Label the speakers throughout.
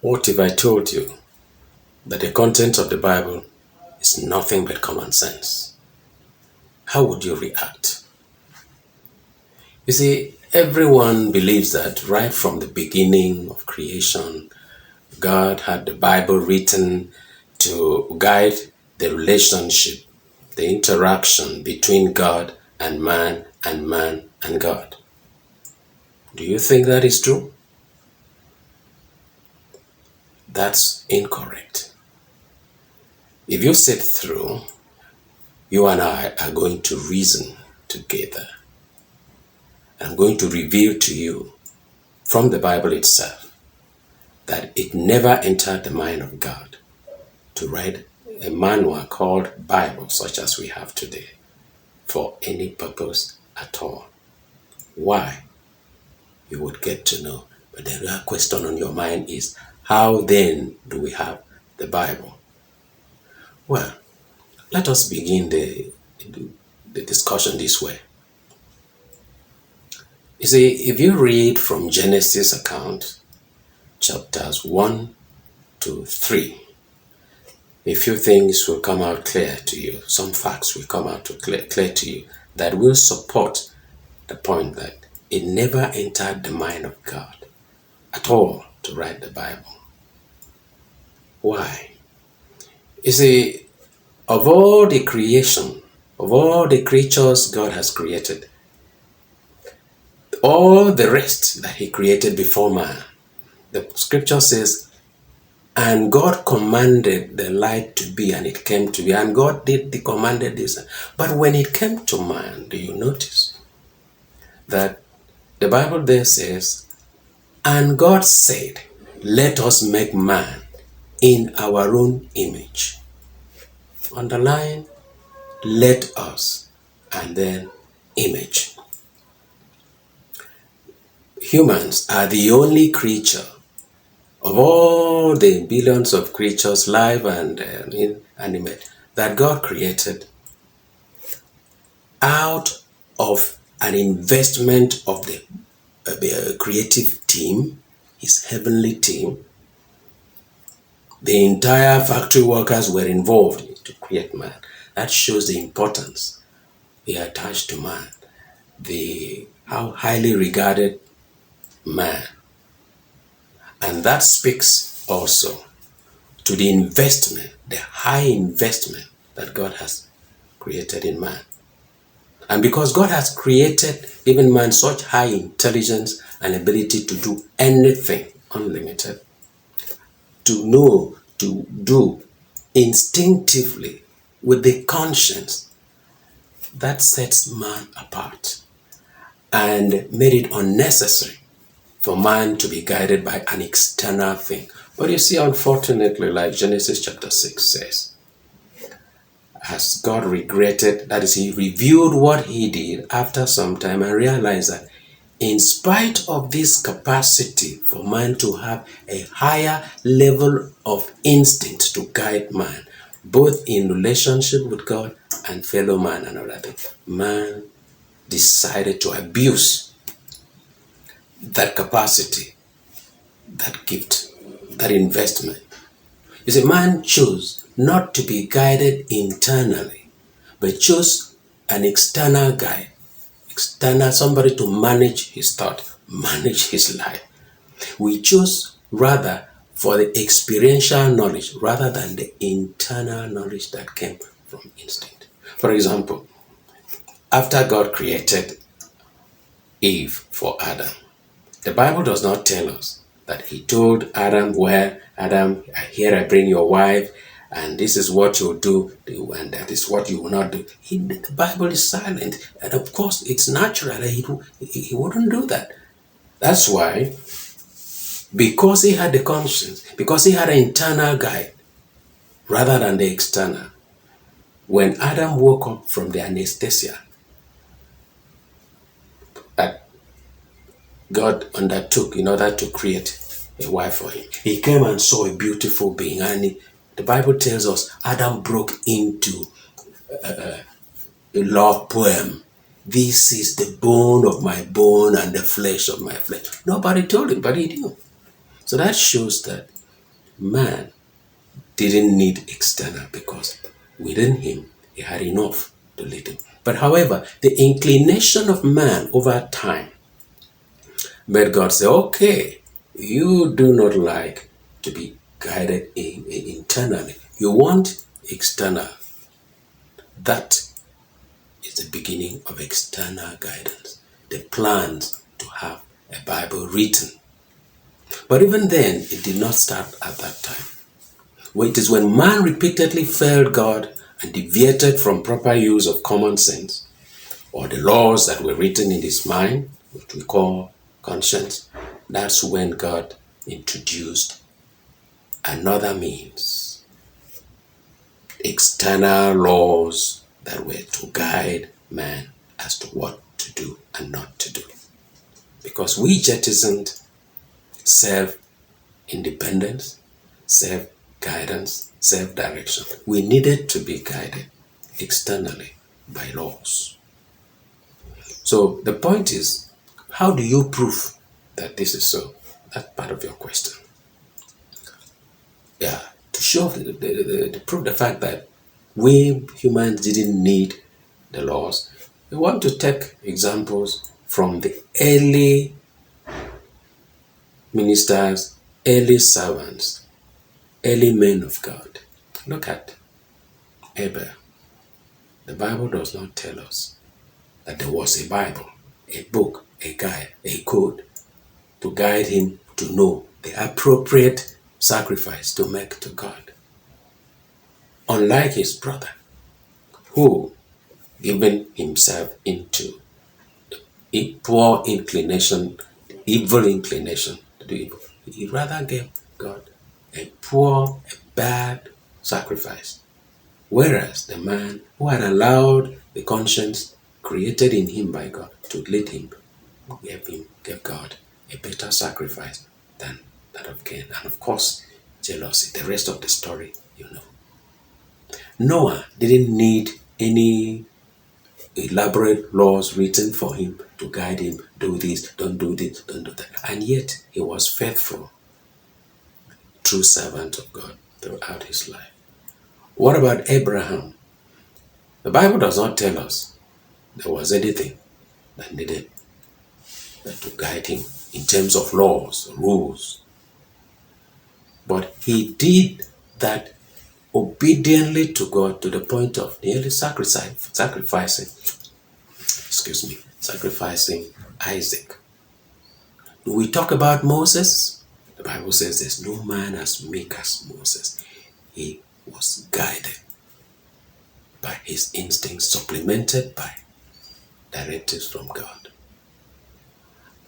Speaker 1: What if I told you that the content of the Bible is nothing but common sense? How would you react? You see, everyone believes that right from the beginning of creation, God had the Bible written to guide the relationship, the interaction between God and man and God. Do you think that is true? That's incorrect. If you sit through, you and I are going to reason together. I'm going to reveal to you from the Bible itself that it never entered the mind of God to write a manual called Bible, such as we have today, for any purpose at all. Why? You would get to know. But the real question on your mind is, how then do we have the Bible? Well, let us begin the discussion this way. You see, if you read from Genesis account, chapters 1 to 3, a few things will come out clear to you. Some facts will come out clear to you that will support the point that it never entered the mind of God at all to write the Bible. Why? You see, of all the creation, of all the creatures God has created, all the rest that he created before man, the scripture says, and God commanded the light to be, and it came to be. And God commanded this. But when it came to man, do you notice that the Bible there says, and God said, let us make man in our own image. Underline, let us, and then image. Humans are the only creature of all the billions of creatures, live and inanimate, that God created out of an investment of the creative team, his heavenly team. The entire factory workers were involved to create man. That shows the importance he attached to man, how highly regarded man. And that speaks also to the investment, the high investment that God has created in man. And because God has created given man such high intelligence and ability to do anything, unlimited, to know, to do instinctively with the conscience, that sets man apart and made it unnecessary for man to be guided by an external thing. But you see, unfortunately, like Genesis chapter 6 says, as God regretted, that is, he reviewed what he did after some time and realized that in spite of this capacity for man to have a higher level of instinct to guide man, both in relationship with God and fellow man and other things, man decided to abuse that capacity, that gift, that investment. You see, man chose not to be guided internally, but chose an external guide, somebody to manage his thought, manage his life. We chose rather for the experiential knowledge rather than the internal knowledge that came from instinct. For example, after God created Eve for Adam, the Bible does not tell us that he told Adam, well, Adam, here I bring your wife, and this is what you'll do, and that is what you will not do. The Bible is silent, and of course it's natural that he wouldn't do that. That's why, because he had the conscience, because he had an internal guide rather than the external, when Adam woke up from the anesthesia that God undertook in order to create a wife for him, he came and saw a beautiful being, and the Bible tells us Adam broke into a love poem. This is the bone of my bone and the flesh of my flesh. Nobody told him, but he knew. So that shows that man didn't need external because within him he had enough to lead him. But however, the inclination of man over time made God say, okay, you do not like to be guided internally. You want external. That is the beginning of external guidance. The plans to have a Bible written. But even then, it did not start at that time. Well, it is when man repeatedly failed God and deviated from proper use of common sense or the laws that were written in his mind, which we call conscience, that's when God introduced another means, external laws that were to guide man as to what to do and not to do. Because we jettisoned self-independence, self-guidance, self-direction. We needed to be guided externally by laws. So the point is, how do you prove that this is so? That's part of your question. Yeah, to show to prove the fact that we humans didn't need the laws, we want to take examples from the early ministers, early servants, early men of God. Look at Abel. The Bible does not tell us that there was a Bible, a book, a guide, a code to guide him to know the appropriate sacrifice to make to God. Unlike his brother, who given himself into a poor inclination, evil inclination to do evil, he rather gave God a poor, a bad sacrifice. Whereas the man who had allowed the conscience created in him by God to lead him, gave God a better sacrifice than that of Cain. And of course, jealousy. The rest of the story, you know. Noah didn't need any elaborate laws written for him to guide him, do this, don't do this, don't do that. And yet, he was faithful, true servant of God throughout his life. What about Abraham? The Bible does not tell us there was anything that needed to guide him in terms of laws, rules. But he did that obediently to God to the point of nearly sacrificing Isaac. Do we talk about Moses? The Bible says there's no man as meek as Moses. He was guided by his instincts, supplemented by directives from God.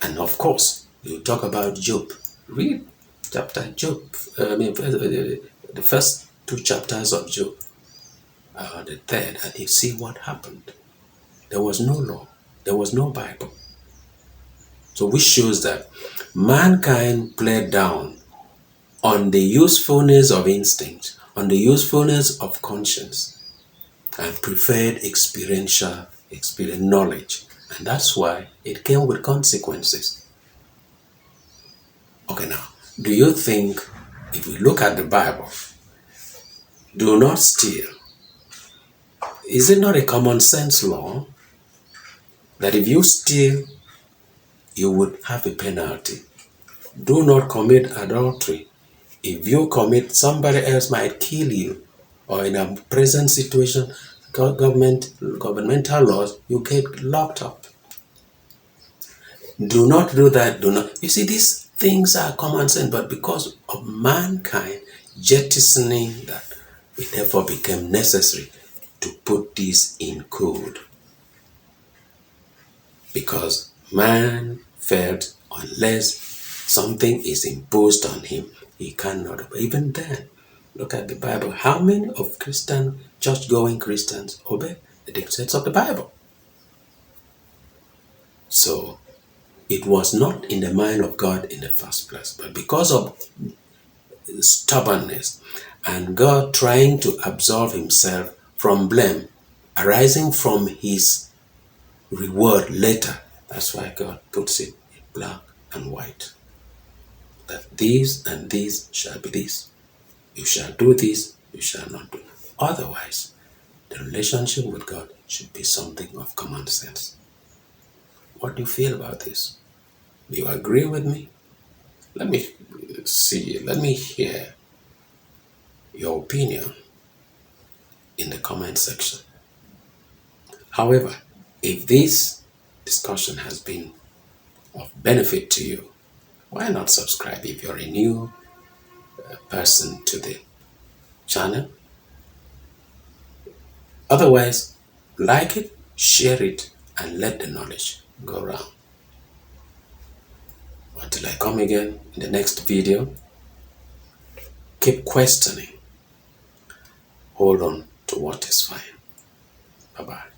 Speaker 1: And of course, you talk about Job. Read the first 2 chapters of Job, the third, and you see what happened. There was no law. There was no Bible. So which shows that mankind played down on the usefulness of instinct, on the usefulness of conscience, and preferred experiential knowledge. And that's why it came with consequences. Okay, now, do you think if we look at the Bible, do not steal, is it not a common sense law that if you steal, you would have a penalty? Do not commit adultery. If you commit, somebody else might kill you, or in a present situation, governmental laws, you get locked up. Do not do that, do not. You see, these things are common sense, but because of mankind jettisoning that, it therefore became necessary to put this in code. Because man felt unless something is imposed on him, he cannot. But even then, look at the Bible. How many of church-going Christians obey the dictates of the Bible? So, it was not in the mind of God in the first place, but because of stubbornness and God trying to absolve himself from blame arising from his reward later, that's why God puts it in black and white. That these and these shall be this, You shall do this, you shall not do. Otherwise, the relationship with God should be something of common sense. What do you feel about this? Do you agree with me? Let me hear your opinion in the comment section. However, if this discussion has been of benefit to you, why not subscribe if you're a new person to the channel? Otherwise, like it, share it, and let the knowledge go around. Until I come again in the next video, keep questioning. Hold on to what is fine. Bye-bye.